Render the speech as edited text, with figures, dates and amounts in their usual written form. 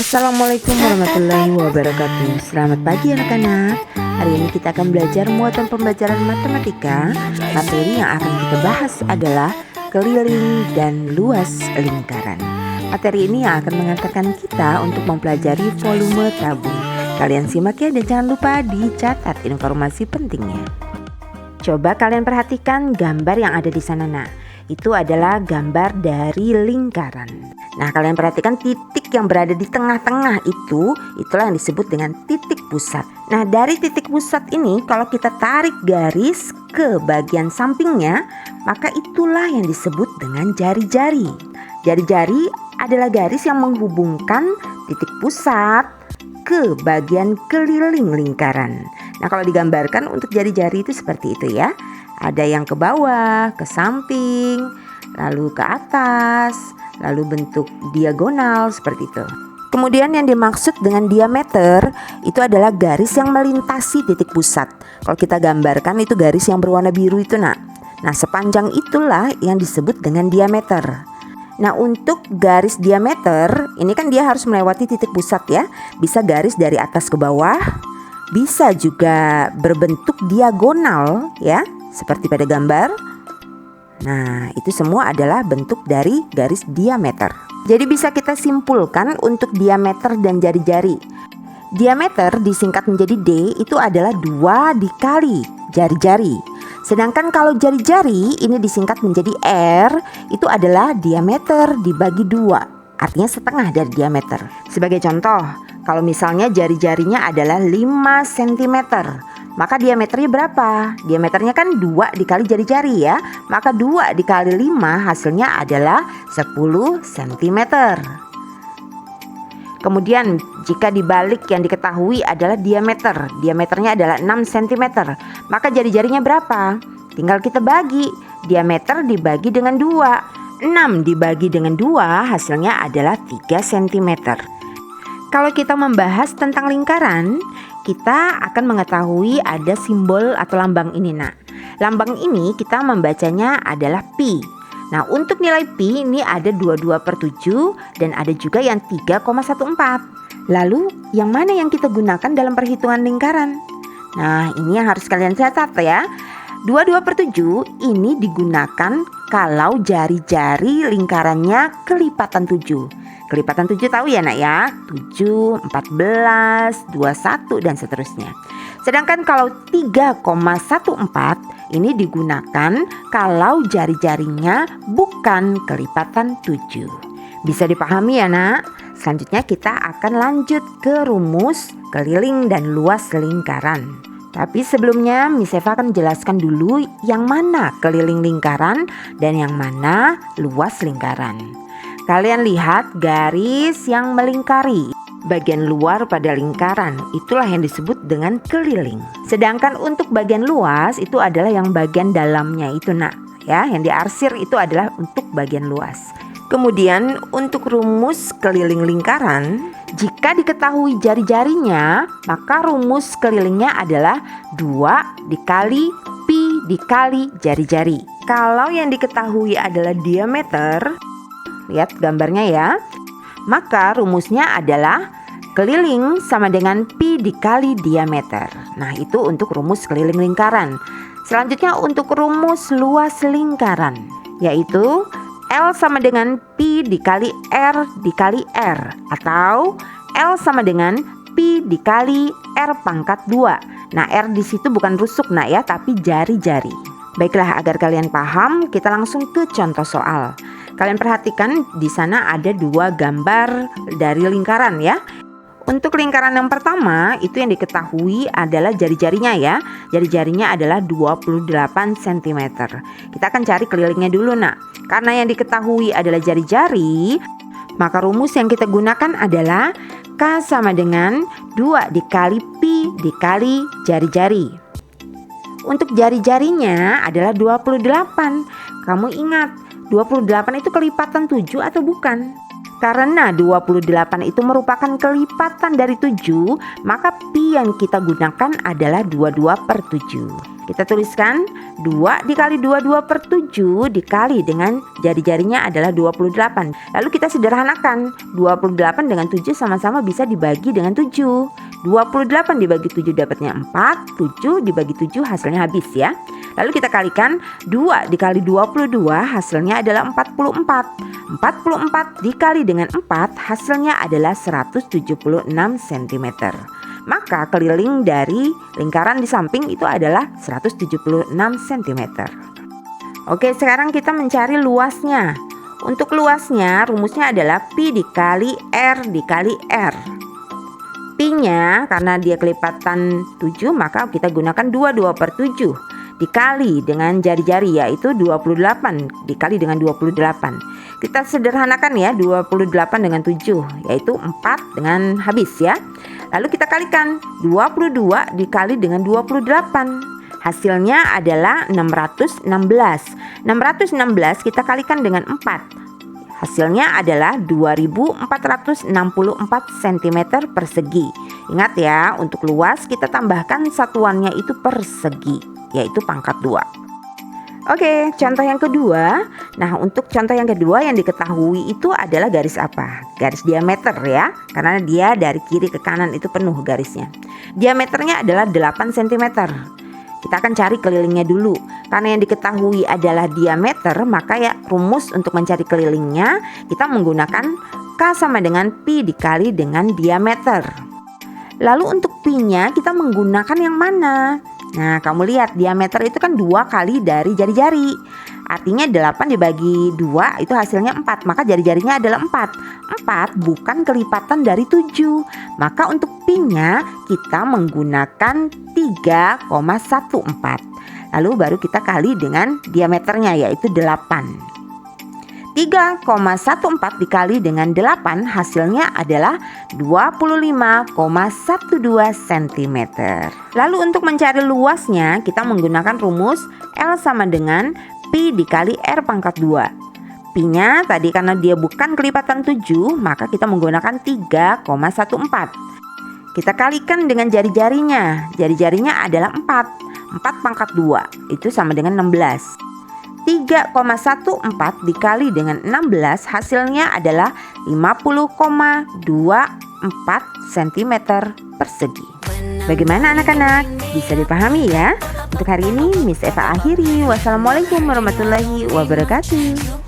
Assalamualaikum warahmatullahi wabarakatuh. Selamat pagi anak-anak. Hari ini kita akan belajar muatan pembelajaran matematika. Materi yang akan kita bahas adalah keliling dan luas lingkaran. Materi ini yang akan mengantarkan kita untuk mempelajari volume tabung. Kalian simak ya dan jangan lupa dicatat informasi pentingnya. Coba kalian perhatikan gambar yang ada di sana. Itu adalah gambar dari lingkaran. Nah, kalian perhatikan titik yang berada di tengah-tengah itulah yang disebut dengan titik pusat. Nah, dari titik pusat ini kalau kita tarik garis ke bagian sampingnya, maka itulah yang disebut dengan jari-jari. Jari-jari adalah garis yang menghubungkan titik pusat ke bagian keliling lingkaran. Nah, kalau digambarkan untuk jari-jari itu seperti itu ya. Ada yang ke bawah, ke samping, lalu ke atas, lalu bentuk diagonal seperti itu. Kemudian yang dimaksud dengan diameter itu adalah garis yang melintasi titik pusat. Kalau kita gambarkan itu garis yang berwarna biru itu Nah, sepanjang itulah yang disebut dengan diameter. Nah, untuk garis diameter ini kan dia harus melewati titik pusat ya. Bisa garis dari atas ke bawah, bisa juga berbentuk diagonal ya, seperti pada gambar. Nah, itu semua adalah bentuk dari garis diameter. Jadi bisa kita simpulkan untuk diameter dan jari-jari. Diameter disingkat menjadi D itu adalah 2 dikali jari-jari. Sedangkan kalau jari-jari ini disingkat menjadi R, itu adalah diameter dibagi 2. Artinya setengah dari diameter. Sebagai contoh, kalau misalnya jari-jarinya adalah 5 cm, maka diameternya berapa? Diameternya kan 2 dikali jari-jari ya. Maka 2 dikali 5 hasilnya adalah 10 cm. Kemudian jika dibalik yang diketahui adalah diameter. Diameternya adalah 6 cm. Maka jari-jarinya berapa? Tinggal kita bagi. Diameter dibagi dengan 2. 6 dibagi dengan 2 hasilnya adalah 3 cm. Kalau kita membahas tentang lingkaran, kita akan mengetahui ada simbol atau lambang ini Lambang ini kita membacanya adalah pi. Nah, untuk nilai pi ini ada 22/7 dan ada juga yang 3,14. Lalu yang mana yang kita gunakan dalam perhitungan lingkaran? Nah, ini yang harus kalian catat ya. 22/7 ini digunakan kalau jari-jari lingkarannya kelipatan 7. Kelipatan 7 tahu ya ya, 7, 14, 21 dan seterusnya. Sedangkan kalau 3,14 ini digunakan kalau jari-jarinya bukan kelipatan 7. Bisa dipahami ya nak? Selanjutnya kita akan lanjut ke rumus keliling dan luas lingkaran. Tapi sebelumnya Miss Eva akan jelaskan dulu yang mana keliling lingkaran dan yang mana luas lingkaran. Kalian lihat garis yang melingkari bagian luar pada lingkaran, itulah yang disebut dengan keliling. Sedangkan untuk bagian luas itu adalah yang bagian dalamnya itu ya, yang diarsir itu adalah untuk bagian luas. Kemudian untuk rumus keliling lingkaran, jika diketahui jari-jarinya, maka rumus kelilingnya adalah 2 dikali pi dikali jari-jari. Kalau yang diketahui adalah diameter, lihat gambarnya ya, maka rumusnya adalah keliling sama dengan pi dikali diameter. Nah, itu untuk rumus keliling lingkaran. Selanjutnya untuk rumus luas lingkaran, yaitu L sama dengan pi dikali R dikali R, atau L sama dengan pi dikali R pangkat 2. Nah, R di situ bukan rusuk ya, tapi jari-jari. Baiklah, agar kalian paham, kita langsung ke contoh soal. Kalian perhatikan di sana ada 2 gambar dari lingkaran ya. Untuk lingkaran yang pertama itu yang diketahui adalah jari-jarinya ya. Jari-jarinya adalah 28 cm. Kita akan cari kelilingnya dulu Karena yang diketahui adalah jari-jari, maka rumus yang kita gunakan adalah K sama dengan 2 dikali pi dikali jari-jari. Untuk jari-jarinya adalah 28. Kamu ingat 28 itu kelipatan 7 atau bukan? Karena 28 itu merupakan kelipatan dari 7, maka pi yang kita gunakan adalah 22/7. Kita tuliskan 2 dikali 22/7 dikali dengan jari-jarinya adalah 28. Lalu kita sederhanakan, 28 dengan 7 sama-sama bisa dibagi dengan 7. 28 dibagi 7 dapatnya 4, 7 dibagi 7 hasilnya habis ya. Lalu kita kalikan 2 dikali 22 hasilnya adalah 44. 44 dikali dengan 4 hasilnya adalah 176 cm. Maka keliling dari lingkaran di samping itu adalah 176 cm. Oke, sekarang kita mencari luasnya. Untuk luasnya rumusnya adalah pi dikali R dikali R. Pi-nya karena dia kelipatan 7 maka kita gunakan 22/7 dikali dengan jari-jari yaitu 28 dikali dengan 28. Kita sederhanakan ya, 28 dengan 7 yaitu 4 dengan habis ya. Lalu kita kalikan 22 dikali dengan 28. Hasilnya adalah 616. 616 kita kalikan dengan 4. Hasilnya adalah 2464 cm persegi. Ingat ya, untuk luas kita tambahkan satuannya itu persegi, yaitu pangkat 2. Oke, contoh yang kedua. Nah, untuk contoh yang kedua yang diketahui itu adalah garis apa? Garis diameter ya, karena dia dari kiri ke kanan itu penuh garisnya. Diameternya adalah 8 cm. Kita akan cari kelilingnya dulu. Karena yang diketahui adalah diameter, maka ya rumus untuk mencari kelilingnya kita menggunakan K sama dengan pi dikali dengan diameter. Lalu untuk pi-nya kita menggunakan yang mana? Nah, kamu lihat diameter itu kan 2 kali dari jari-jari. Artinya 8 dibagi 2 itu hasilnya 4. Maka jari-jarinya adalah 4. 4 bukan kelipatan dari 7. Maka untuk pi-nya kita menggunakan 3,14. Lalu baru kita kali dengan diameternya yaitu 8. 3,14 dikali dengan 8 hasilnya adalah 25,12 cm. Lalu untuk mencari luasnya kita menggunakan rumus L sama dengan pi dikali R pangkat 2. Pi-nya tadi karena dia bukan kelipatan 7 maka kita menggunakan 3,14. Kita kalikan dengan jari-jarinya. Jari-jarinya adalah 4. 4 pangkat 2 itu sama dengan 16. 3,14 dikali dengan 16 hasilnya adalah 50,24 cm persegi. Bagaimana anak-anak? Bisa dipahami ya? Untuk hari ini Miss Eva akhiri. Wassalamualaikum warahmatullahi wabarakatuh.